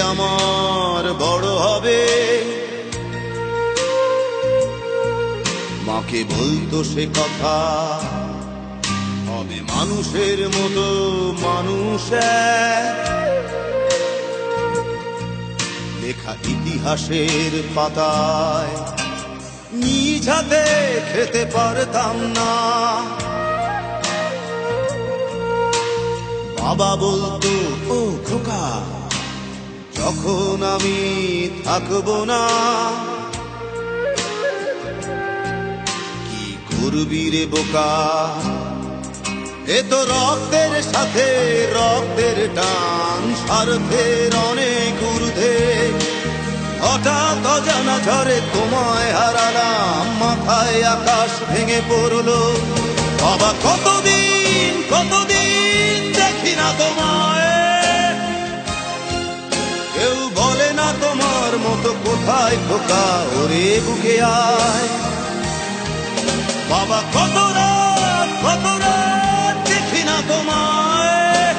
আমার বড় হবে, মাকে বলতো সে কথা, হবে মানুষের মতো মানুষ লেখা ইতিহাসের পাতায় নিজ হাতে খেতে পারতাম না। বাবা বলতো, ও খোকা, যখন আমি থাকবো না, কি করবি রে বোকা, এ তো রক্তের সাথে রক্তের টান, স্বার্থের অনেক ঊর্ধ্বে। হঠাৎ অজানা ঝড়ে তোমায় হারালাম, মাথায় আকাশ ভেঙে পড়লো। বাবা কতদিন কতদিন দেখি না তোমায়, কেউ বলে না তোমার মতো কোথায় খোকা, ওরে বুকে আয়। বাবা কত রাত দেখি না তোমায়,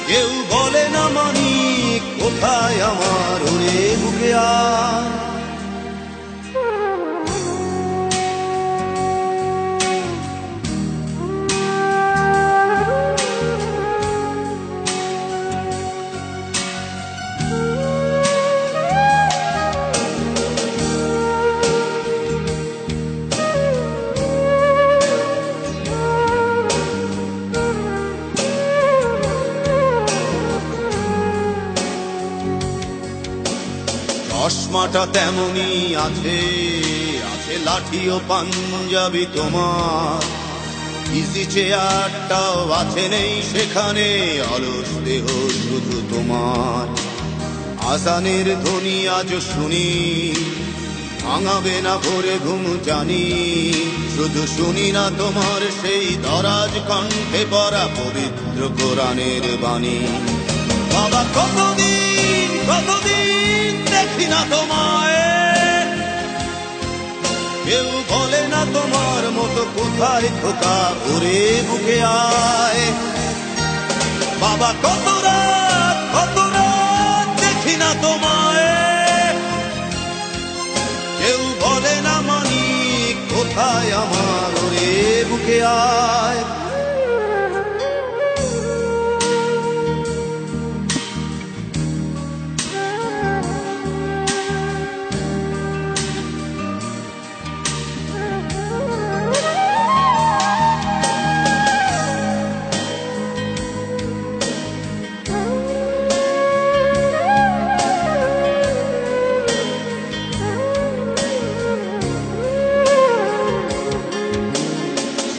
কেউ বলে না মানি কোথায় আমার, ওরে বুকে আয়। চশমাটা তেমনি আছে, আছে লাঠি ও পাঞ্জাবি তোমার, ইজি চেয়ারটাও আছে নেই সেখানে, অলস দেহ শুধু তোমার। আজানের ধ্বনি আজ শুনি, ভাঙাবে না ভোরে ঘুম জানি, শুধু শুনি না তোমার সেই দরাজ কণ্ঠে পড়া পবিত্র কোরআনের বাণী। বাবা কতদিন কতদিন দেখি না তোমায়, কেউ বলে না তোমার মতো কোথায় খোকা, ওরে বুকে আয়। বাবা কত রাত দেখি না তোমায়, কেউ বলে না মানি কোথায় আমার, ওরে বুকে আয়।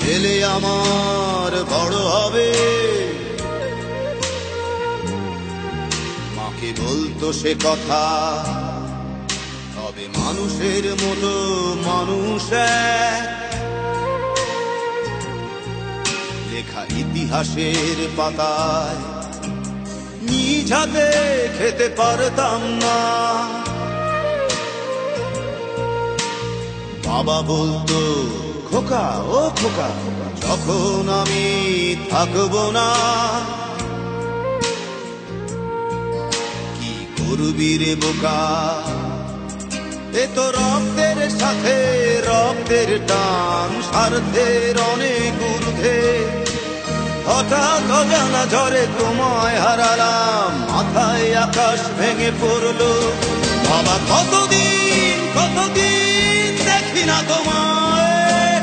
ছেলে আমার বড় হবে, মাকে বলতো সে কথা, হবে মানুষের মতো মানুষ লেখা ইতিহাসের পাতায় নিজ হাতে খেতে পারতাম না। বাবা বলতো, খোকা ও খোকা, যখন আমি থাকবো না, কি করবি রে বোকা, এ তো রক্তের সাথে রক্তের টান, স্বার্থের অনেক ঊর্ধ্বে। হঠাৎ অজানা ঝড়ে তোমায় হারালাম, মাথায় আকাশ ভেঙে পড়লো। বাবা কতদিন কতদিন দেখি না তোমায়,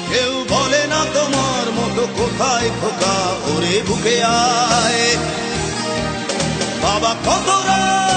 কেউ বলে না তোমার মতো কোথায় খোকা, ওরে বুকে আয়। বাবা কত রাত